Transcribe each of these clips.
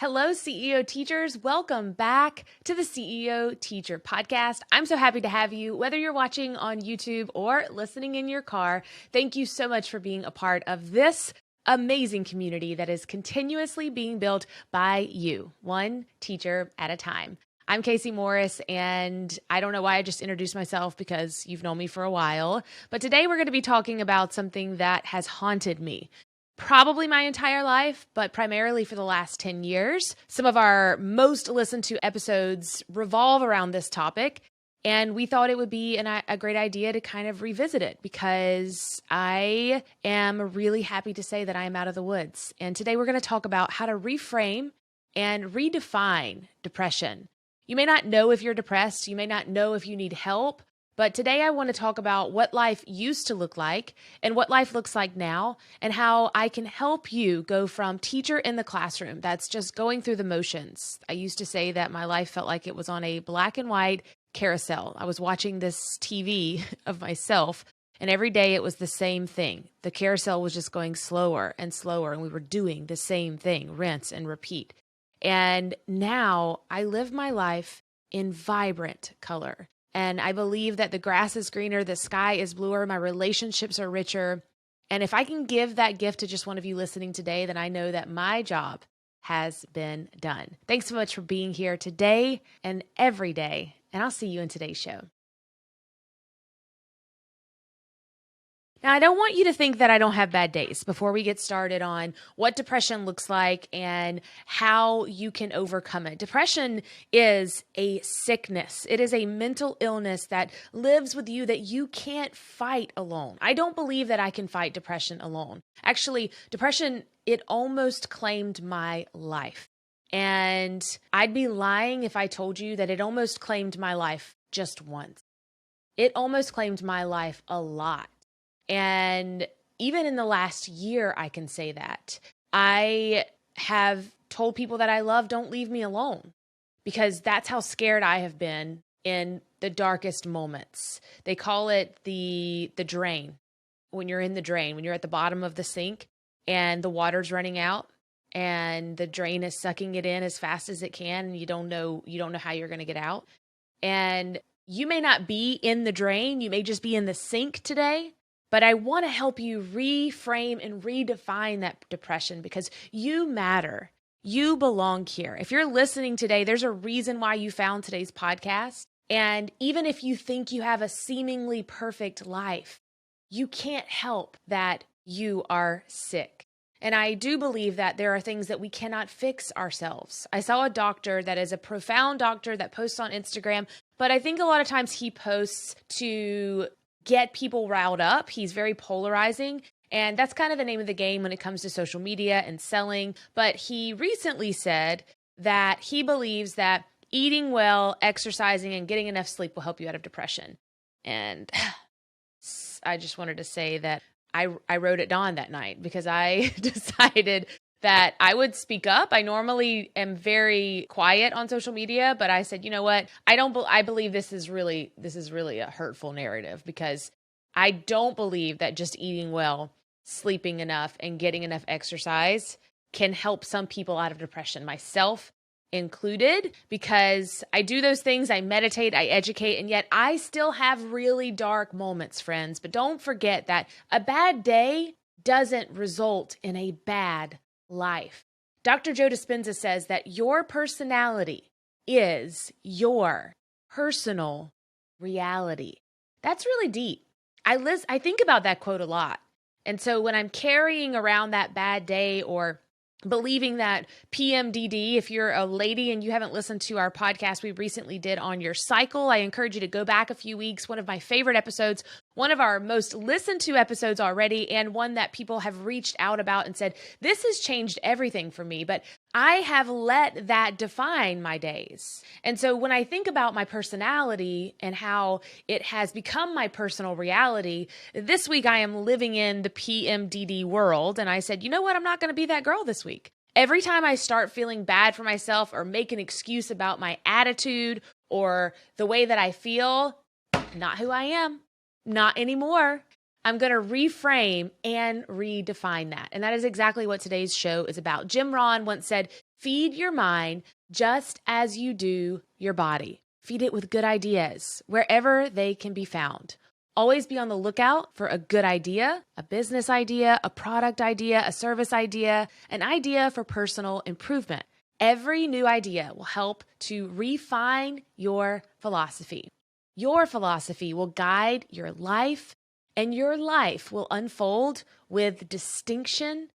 Hello, CEO teachers. Welcome back to the CEO Teacher Podcast. I'm so happy to have you, whether you're watching on YouTube or listening in your car. Thank you so much for being a part of this amazing community that is continuously being built by you, one teacher at a time. I'm Casey Morris, and I don't know why I just introduced myself because you've known me for a while, but today we're going to be talking about something that has haunted me. Probably my entire life, but primarily for the last 10 years. Some of our most listened to episodes revolve around this topic, and we thought it would be a great idea to kind of revisit it because I am really happy to say that I am out of the woods. And today we're going to talk about how to reframe and redefine depression. You may not know if you're depressed, you may not know if you need help, but today I want to talk about what life used to look like and what life looks like now and how I can help you go from teacher in the classroom that's just going through the motions. I used to say that my life felt like it was on a black and white carousel. I was watching this TV of myself, and every day it was the same thing. The carousel was just going slower and slower, and we were doing the same thing, rinse and repeat. And now I live my life in vibrant color. And I believe that the grass is greener, the sky is bluer, my relationships are richer. And if I can give that gift to just one of you listening today, then I know that my job has been done. Thanks so much for being here today and every day. And I'll see you in today's show. Now, I don't want you to think that I don't have bad days before we get started on what depression looks like and how you can overcome it. Depression is a sickness. It is a mental illness that lives with you that you can't fight alone. I don't believe that I can fight depression alone. Actually, depression, it almost claimed my life. And I'd be lying if I told you that it almost claimed my life just once. It almost claimed my life a lot. And even in the last year, I can say that. I have told people that I love, don't leave me alone, because that's how scared I have been in the darkest moments. They call it the drain. When you're in the drain, when you're at the bottom of the sink and the water's running out and the drain is sucking it in as fast as it can, and you don't know how you're going to get out. And you may not be in the drain, you may just be in the sink today. But I want to help you reframe and redefine that depression because you matter. You belong here. If you're listening today, there's a reason why you found today's podcast. And even if you think you have a seemingly perfect life, you can't help that you are sick. And I do believe that there are things that we cannot fix ourselves. I saw a doctor that is a profound doctor that posts on Instagram, but I think a lot of times he posts to get people riled up. He's very polarizing. And that's kind of the name of the game when it comes to social media and selling. But he recently said that he believes that eating well, exercising, and getting enough sleep will help you out of depression. And I just wanted to say that I wrote it down that night because I decided that I would speak up. I normally am very quiet on social media, but I said, you know what? I believe this is really a hurtful narrative because I don't believe that just eating well, sleeping enough, and getting enough exercise can help some people out of depression, myself included, because I do those things. I meditate, I educate, and yet I still have really dark moments, friends. But don't forget that a bad day doesn't result in a bad life. Dr. Joe Dispenza says that your personality is your personal reality. That's really deep. I think about that quote a lot. And so when I'm carrying around that bad day or believing that PMDD, if you're a lady and you haven't listened to our podcast we recently did on your cycle, I encourage you to go back a few weeks. One of my favorite episodes, one of our most listened to episodes already, and one that people have reached out about and said, this has changed everything for me, but I have let that define my days. And so when I think about my personality and how it has become my personal reality, this week I am living in the PMDD world. And I said, you know what? I'm not going to be that girl this week. Every time I start feeling bad for myself or make an excuse about my attitude or the way that I feel, not who I am, not anymore. I'm going to reframe and redefine that. And that is exactly what today's show is about. Jim Rohn once said, Feed your mind just as you do your body. Feed it with good ideas wherever they can be found. Always be on the lookout for a good idea, a business idea, a product idea, a service idea, an idea for personal improvement. Every new idea will help to refine your philosophy. Your philosophy will guide your life, and your life will unfold with distinction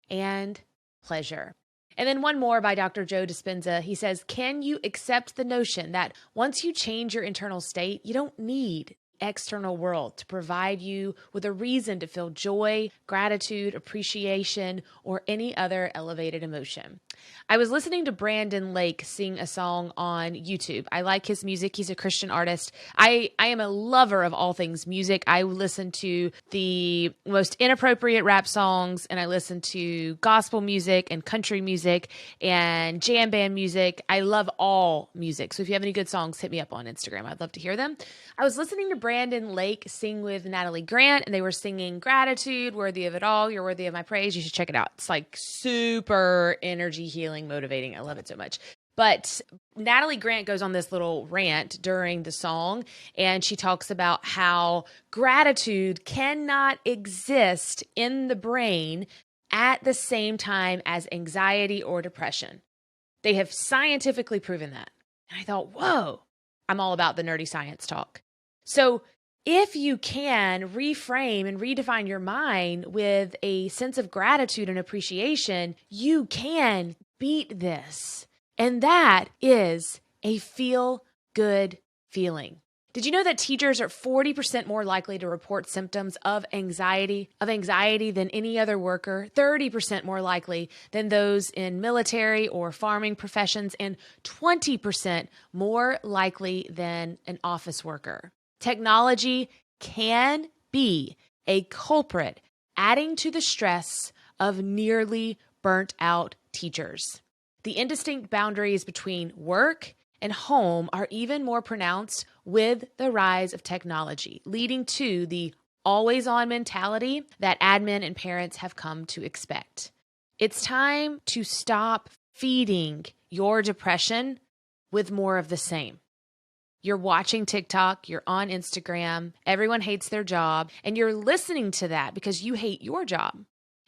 and pleasure. And then one more by Dr. Joe Dispenza. He says, can you accept the notion that once you change your internal state, you don't need external world to provide you with a reason to feel joy, gratitude, appreciation, or any other elevated emotion? I was listening to Brandon Lake sing a song on YouTube. I like his music. He's a Christian artist. I am a lover of all things music. I listen to the most inappropriate rap songs, and I listen to gospel music and country music and jam band music. I love all music. So if you have any good songs, hit me up on Instagram. I'd love to hear them. I was listening to Brandon Lake sing with Natalie Grant, and they were singing Gratitude, Worthy of It All, You're Worthy of My Praise. You should check it out. It's like super energy healing, motivating. I love it so much. But Natalie Grant goes on this little rant during the song, and she talks about how gratitude cannot exist in the brain at the same time as anxiety or depression. They have scientifically proven that. And I thought, whoa, I'm all about the nerdy science talk. So if you can reframe and redefine your mind with a sense of gratitude and appreciation, you can beat this. And that is a feel-good feeling. Did you know that teachers are 40% more likely to report symptoms of anxiety than any other worker, 30% more likely than those in military or farming professions, and 20% more likely than an office worker? Technology can be a culprit, adding to the stress of nearly burnt out teachers. The indistinct boundaries between work and home are even more pronounced with the rise of technology, leading to the always-on mentality that admin and parents have come to expect. It's time to stop feeding your depression with more of the same. You're watching TikTok, you're on Instagram, everyone hates their job, and you're listening to that because you hate your job.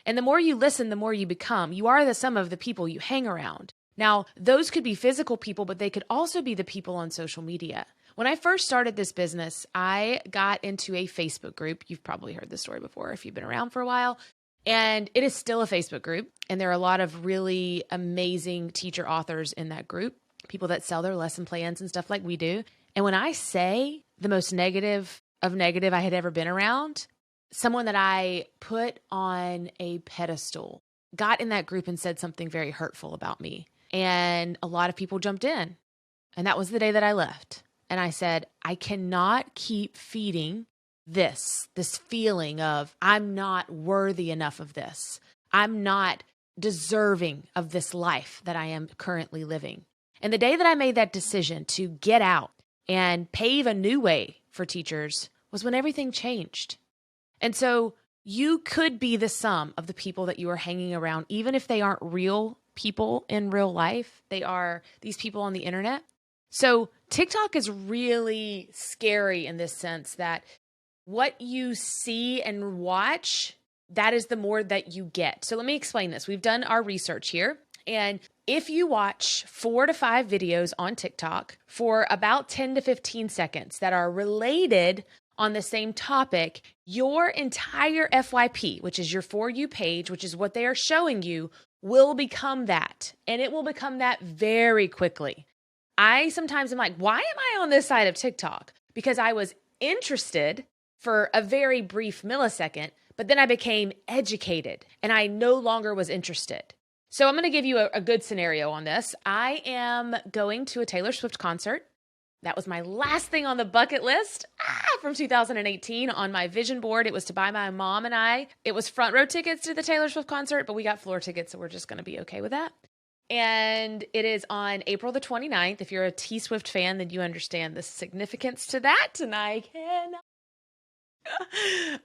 And the more you listen, the more you become. You are the sum of the people you hang around. Now, those could be physical people, but they could also be the people on social media. When I first started this business, I got into a Facebook group. You've probably heard this story before if you've been around for a while. And it is still a Facebook group. And there are a lot of really amazing teacher authors in that group, people that sell their lesson plans and stuff like we do. And when I say the most negative of negative I had ever been around, someone that I put on a pedestal got in that group and said something very hurtful about me. And a lot of people jumped in. And that was the day that I left. And I said, I cannot keep feeding this feeling of I'm not worthy enough of this. I'm not deserving of this life that I am currently living. And the day that I made that decision to get out and pave a new way for teachers was when everything changed. And so you could be the sum of the people that you are hanging around, even if they aren't real people in real life. They are these people on the internet. So TikTok is really scary in this sense that what you see and watch, that is the more that you get. So let me explain this. We've done our research here. And if you watch 4 to 5 videos on TikTok for about 10 to 15 seconds that are related on the same topic, your entire FYP, which is your For You page, which is what they are showing you, will become that. And it will become that very quickly. I sometimes am like, why am I on this side of TikTok? Because I was interested for a very brief millisecond, but then I became educated and I no longer was interested. So I'm going to give you a good scenario on this. I am going to a Taylor Swift concert. That was my last thing on the bucket list from 2018 on my vision board. It was to buy my mom and I. It was front row tickets to the Taylor Swift concert, but we got floor tickets, so we're just going to be okay with that. And it is on April the 29th. If you're a T Swift fan, then you understand the significance to that. And I cannot.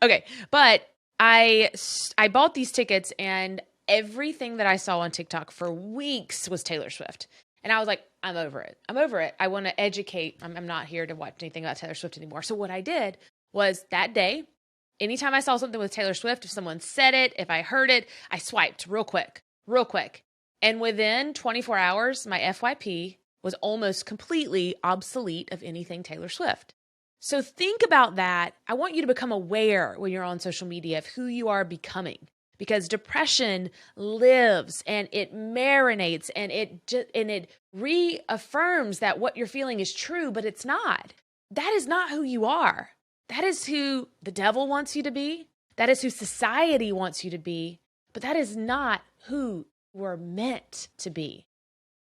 Okay, but I bought these tickets and everything that I saw on TikTok for weeks was Taylor Swift. And I was like, I'm over it. I'm over it. I want to educate. I'm not here to watch anything about Taylor Swift anymore. So what I did was that day, anytime I saw something with Taylor Swift, if someone said it, if I heard it, I swiped real quick. And within 24 hours, my FYP was almost completely obsolete of anything Taylor Swift. So think about that. I want you to become aware when you're on social media of who you are becoming, because depression lives and it marinates and it reaffirms that what you're feeling is true, but it's not. That is not who you are. That is who the devil wants you to be. That is who society wants you to be, but that is not who we're meant to be.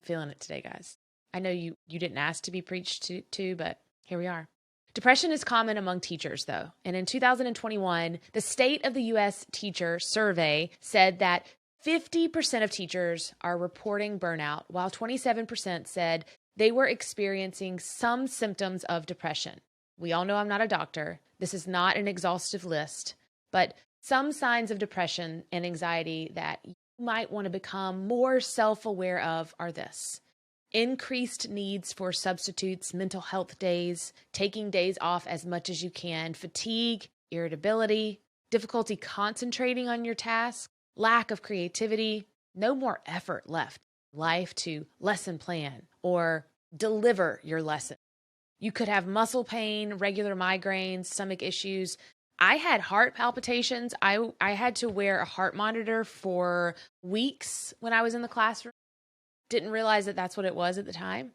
Feeling it today, guys. I know you didn't ask to be preached to, but here we are. Depression is common among teachers, though. And in 2021, the State of the U.S. Teacher Survey said that 50% of teachers are reporting burnout, while 27% said they were experiencing some symptoms of depression. We all know I'm not a doctor. This is not an exhaustive list, but some signs of depression and anxiety that you might want to become more self-aware of are this: increased needs for substitutes, mental health days, taking days off as much as you can, fatigue, irritability, difficulty concentrating on your task, lack of creativity, no more effort left in life to lesson plan or deliver your lesson. You could have muscle pain, regular migraines, stomach issues. I had heart palpitations. I had to wear a heart monitor for weeks when I was in the classroom. Didn't realize that that's what it was at the time.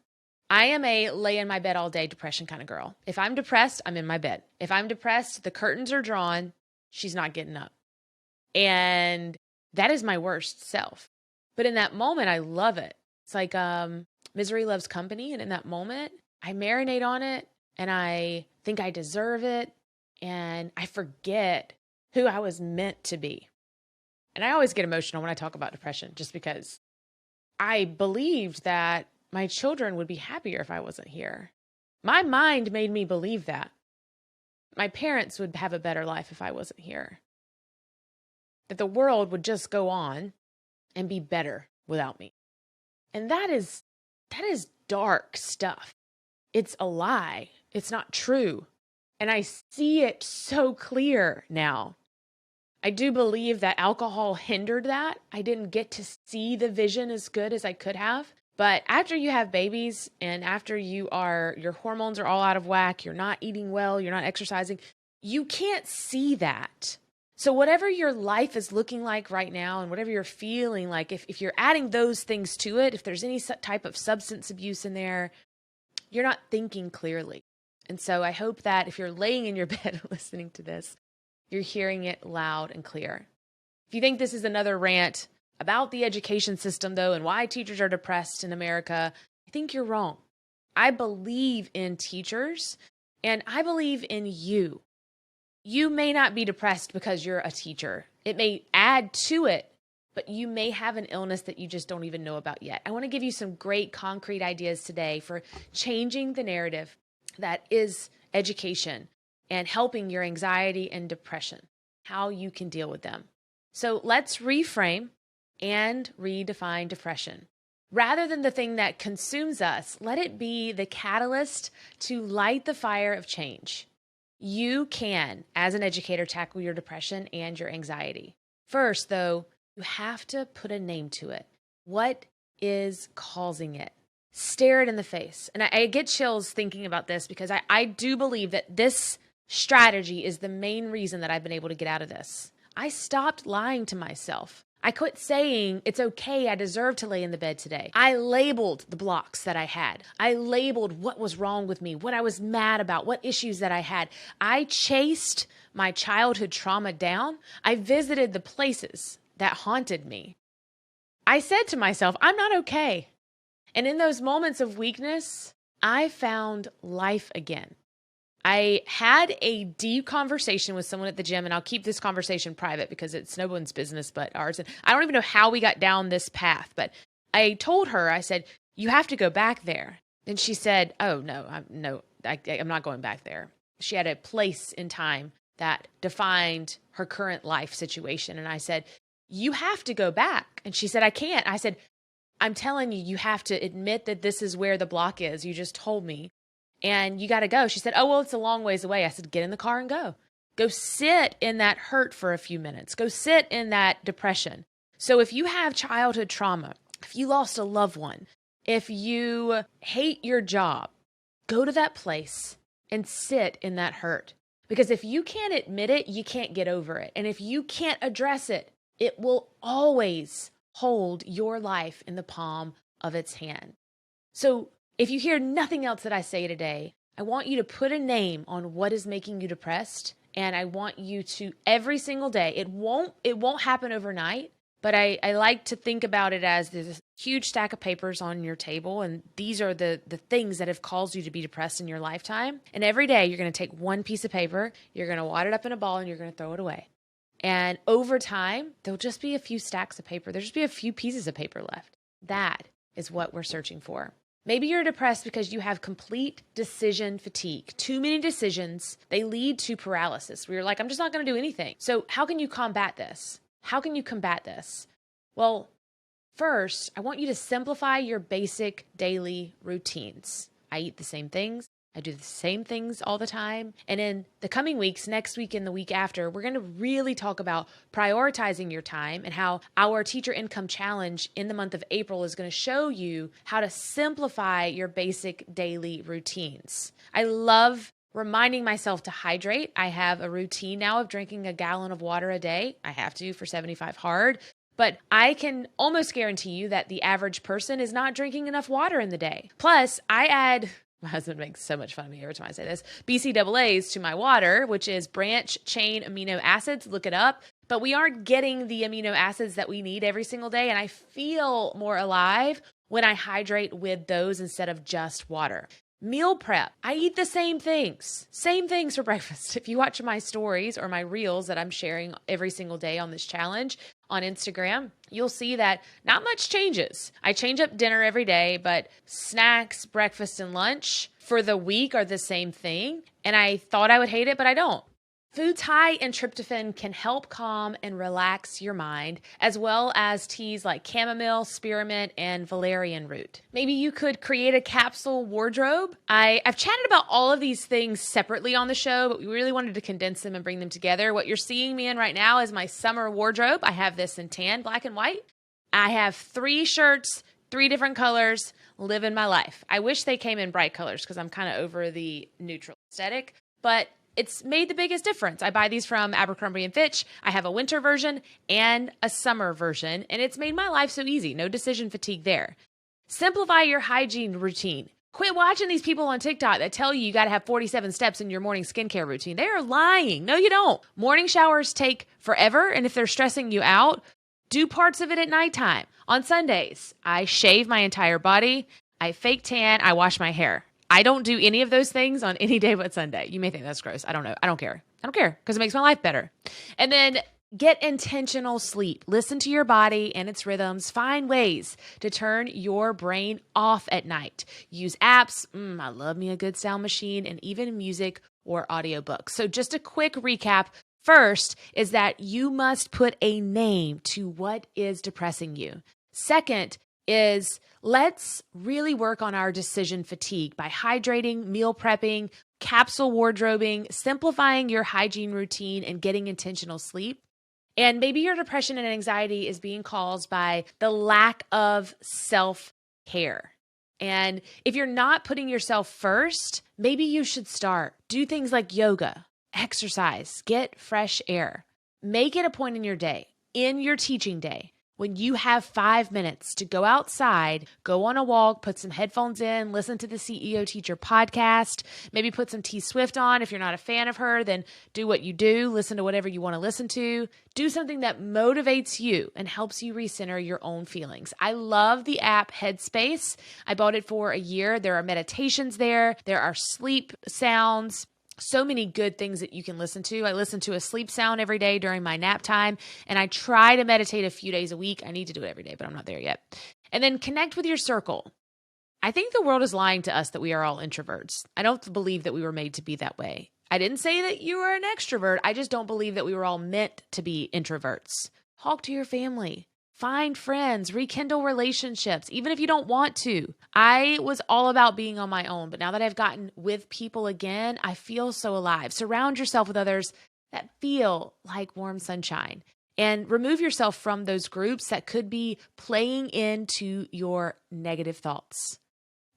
I am a lay in my bed all day depression kind of girl. If I'm depressed, I'm in my bed. If I'm depressed, the curtains are drawn. She's not getting up. And that is my worst self. But in that moment, I love it. It's like misery loves company. And in that moment, I marinate on it and I think I deserve it. And I forget who I was meant to be. And I always get emotional when I talk about depression, just because I believed that my children would be happier if I wasn't here. My mind made me believe that. My parents would have a better life if I wasn't here. That the world would just go on and be better without me. And that is dark stuff. It's a lie. It's not true. And I see it so clear now. I do believe that alcohol hindered that. I didn't get to see the vision as good as I could have. But after you have babies and after your hormones are all out of whack, you're not eating well, you're not exercising, you can't see that. So whatever your life is looking like right now and whatever you're feeling like, if you're adding those things to it, if there's any type of substance abuse in there, you're not thinking clearly. And so I hope that if you're laying in your bed listening to this, you're hearing it loud and clear. If you think this is another rant about the education system, though, and why teachers are depressed in America, I think you're wrong. I believe in teachers, and I believe in you. You may not be depressed because you're a teacher. It may add to it, but you may have an illness that you just don't even know about yet. I want to give you some great concrete ideas today for changing the narrative that is education and helping your anxiety and depression, how you can deal with them. So let's reframe and redefine depression. Rather than the thing that consumes us, let it be the catalyst to light the fire of change. You can, as an educator, tackle your depression and your anxiety. First, though, you have to put a name to it. What is causing it? Stare it in the face. And I get chills thinking about this because I do believe that this strategy is the main reason that I've been able to get out of this. I stopped lying to myself. I quit saying, it's okay, I deserve to lay in the bed today. I labeled the blocks that I had. I labeled what was wrong with me, what I was mad about, what issues that I had. I chased my childhood trauma down. I visited the places that haunted me. I said to myself, I'm not okay. And in those moments of weakness, I found life again. I had a deep conversation with someone at the gym, and I'll keep this conversation private because it's no one's business but ours. And I don't even know how we got down this path, but I told her, I said, you have to go back there. And she said, oh, no, I'm not going back there. She had a place in time that defined her current life situation. And I said, you have to go back. And she said, I can't. I said, I'm telling you, you have to admit that this is where the block is. You just told me. And you got to go. She said, oh, well, it's a long ways away. I said, get in the car and go. Go sit in that hurt for a few minutes. Go sit in that depression. So if you have childhood trauma, if you lost a loved one, if you hate your job, go to that place and sit in that hurt. Because if you can't admit it, you can't get over it. And if you can't address it, it will always hold your life in the palm of its hand. So if you hear nothing else that I say today, I want you to put a name on what is making you depressed. And I want you to every single day, it won't happen overnight, but I like to think about it as there's a huge stack of papers on your table. And these are the things that have caused you to be depressed in your lifetime. And every day you're going to take one piece of paper, you're going to wad it up in a ball and you're going to throw it away. And over time, there'll just be a few stacks of paper. There'll just be a few pieces of paper left. That is what we're searching for. Maybe you're depressed because you have complete decision fatigue. Too many decisions, they lead to paralysis where you're like, I'm just not going to do anything. So how can you combat this? How can you combat this? Well, first, I want you to simplify your basic daily routines. I eat the same things. I do the same things all the time. And in the coming weeks, next week and the week after, we're going to really talk about prioritizing your time and how our Teacher Income Challenge in the month of April is going to show you how to simplify your basic daily routines. I love reminding myself to hydrate. I have a routine now of drinking a gallon of water a day. I have to for 75 hard. But I can almost guarantee you that the average person is not drinking enough water in the day. Plus, I add... My husband makes so much fun of me every time I say this. BCAAs to my water, which is branch chain amino acids. Look it up. But we aren't getting the amino acids that we need every single day. And I feel more alive when I hydrate with those instead of just water. Meal prep. I eat the same things for breakfast. If you watch my stories or my reels that I'm sharing every single day on this challenge on Instagram, you'll see that not much changes. I change up dinner every day, but snacks, breakfast, and lunch for the week are the same thing. And I thought I would hate it, but I don't. Foods high in tryptophan can help calm and relax your mind, as well as teas like chamomile, spearmint, and valerian root. Maybe you could create a capsule wardrobe. I've chatted about all of these things separately on the show, but we really wanted to condense them and bring them together. What you're seeing me in right now is my summer wardrobe. I have this in tan, black, and white. I have 3 shirts, 3 different colors, living my life. I wish they came in bright colors because I'm kind of over the neutral aesthetic, but it's made the biggest difference. I buy these from Abercrombie & Fitch. I have a winter version and a summer version, and it's made my life so easy. No decision fatigue there. Simplify your hygiene routine. Quit watching these people on TikTok that tell you got to have 47 steps in your morning skincare routine. They are lying. No, you don't. Morning showers take forever, and if they're stressing you out, do parts of it at nighttime. On Sundays, I shave my entire body. I fake tan. I wash my hair. I don't do any of those things on any day but Sunday. You may think that's gross. I don't know. I don't care. I don't care because it makes my life better. And then get intentional sleep. Listen to your body and its rhythms. Find ways to turn your brain off at night. Use apps. I love me a good sound machine and even music or audiobooks. So just a quick recap. First is that you must put a name to what is depressing you. Second is let's really work on our decision fatigue by hydrating, meal prepping, capsule wardrobing, simplifying your hygiene routine, and getting intentional sleep. And maybe your depression and anxiety is being caused by the lack of self-care. And if you're not putting yourself first, maybe you should start. Do things like yoga, exercise, get fresh air. Make it a point in your day, in your teaching day, when you have 5 minutes to go outside, go on a walk, put some headphones in, listen to the CEO Teacher podcast, maybe put some T Swift on. If you're not a fan of her, then do what you do. Listen to whatever you want to listen to. Do something that motivates you and helps you recenter your own feelings. I love the app Headspace. I bought it for a year. There are meditations there. There are sleep sounds. So many good things that you can listen to. I listen to a sleep sound every day during my nap time, and I try to meditate a few days a week. I need to do it every day, but I'm not there yet. And then connect with your circle. I think the world is lying to us that we are all introverts. I don't believe that we were made to be that way. I didn't say that you were an extrovert. I just don't believe that we were all meant to be introverts. Talk to your family. Find friends, rekindle relationships, even if you don't want to. I was all about being on my own, but now that I've gotten with people again, I feel so alive. Surround yourself with others that feel like warm sunshine and remove yourself from those groups that could be playing into your negative thoughts.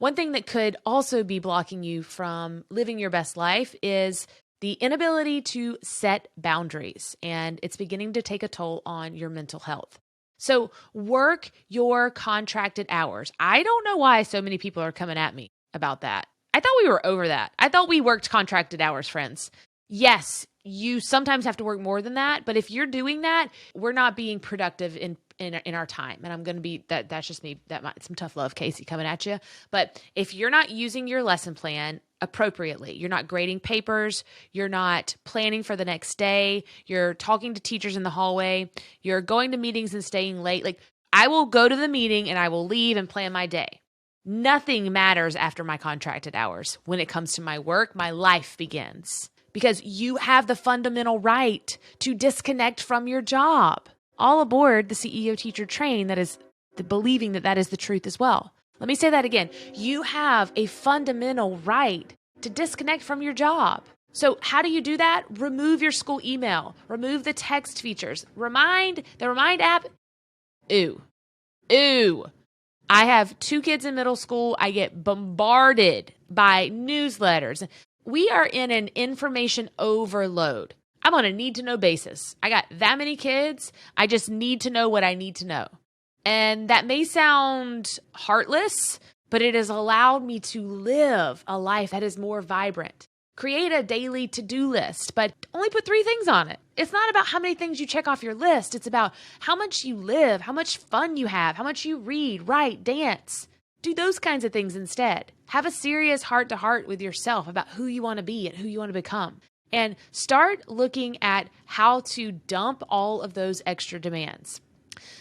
One thing that could also be blocking you from living your best life is the inability to set boundaries, and it's beginning to take a toll on your mental health. So work your contracted hours. I don't know why so many people are coming at me about that. I thought we were over that. I thought we worked contracted hours, friends. Yes, you sometimes have to work more than that, but if you're doing that, we're not being productive in our time. And I'm going to be that's just me. Some tough love, Casey, coming at you. But if you're not using your lesson plan appropriately, you're not grading papers, you're not planning for the next day, you're talking to teachers in the hallway, you're going to meetings and staying late. Like, I will go to the meeting and I will leave and plan my day. Nothing matters after my contracted hours. When it comes to my work, my life begins. Because you have the fundamental right to disconnect from your job. All aboard the CEO Teacher Train that is believing that is the truth as well. Let me say that again. You have a fundamental right to disconnect from your job. So how do you do that? Remove your school email. Remove the text features. The Remind app. Ooh. I have 2 kids in middle school. I get bombarded by newsletters. We are in an information overload. I'm on a need-to-know basis. I got that many kids. I just need to know what I need to know. And that may sound heartless, but it has allowed me to live a life that is more vibrant. Create a daily to-do list, but only put 3 things on it. It's not about how many things you check off your list. It's about how much you live, how much fun you have, how much you read, write, dance. Do those kinds of things instead. Have a serious heart-to-heart with yourself about who you want to be and who you want to become. And start looking at how to dump all of those extra demands.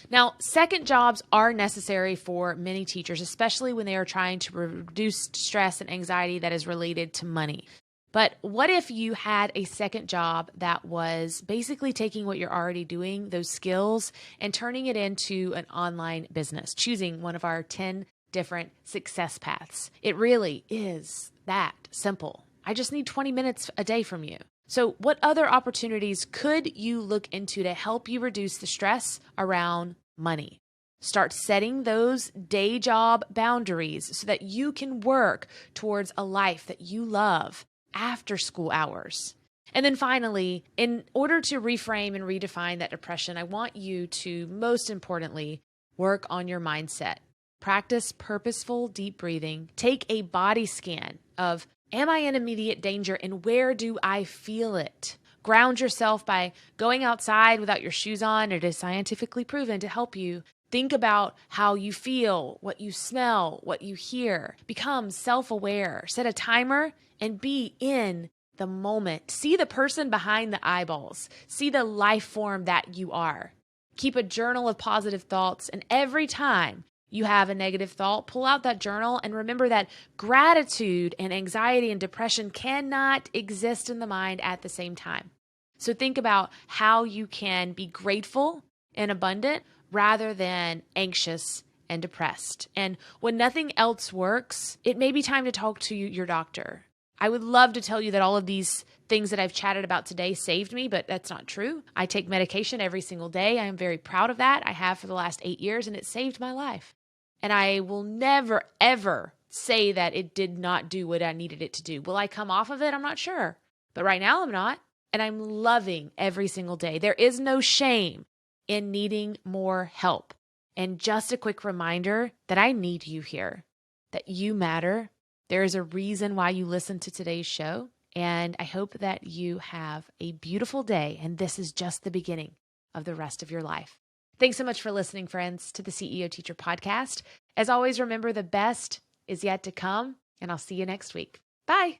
Now, second jobs are necessary for many teachers, especially when they are trying to reduce stress and anxiety that is related to money. But what if you had a second job that was basically taking what you're already doing, those skills, and turning it into an online business, choosing one of our 10 different success paths? It really is that simple. I just need 20 minutes a day from you. So what other opportunities could you look into to help you reduce the stress around money? Start setting those day job boundaries so that you can work towards a life that you love after school hours. And then finally, in order to reframe and redefine that depression, I want you to, most importantly, work on your mindset. Practice purposeful deep breathing. Take a body scan of, am I in immediate danger and where do I feel it? Ground yourself by going outside without your shoes on. It is scientifically proven to help you. Think about how you feel, what you smell, what you hear. Become self-aware. Set a timer and be in the moment. See the person behind the eyeballs. See the life form that you are. Keep a journal of positive thoughts, and every time you have a negative thought, pull out that journal and remember that gratitude and anxiety and depression cannot exist in the mind at the same time. So think about how you can be grateful and abundant rather than anxious and depressed. And when nothing else works, it may be time to talk to your doctor. I would love to tell you that all of these things that I've chatted about today saved me, but that's not true. I take medication every single day. I am very proud of that. I have for the last 8 years, and it saved my life. And I will never, ever say that it did not do what I needed it to do. Will I come off of it? I'm not sure. But right now I'm not. And I'm loving every single day. There is no shame in needing more help. And just a quick reminder that I need you here, that you matter. There is a reason why you listen to today's show. And I hope that you have a beautiful day. And this is just the beginning of the rest of your life. Thanks so much for listening, friends, to the CEO Teacher Podcast. As always, remember the best is yet to come, and I'll see you next week. Bye.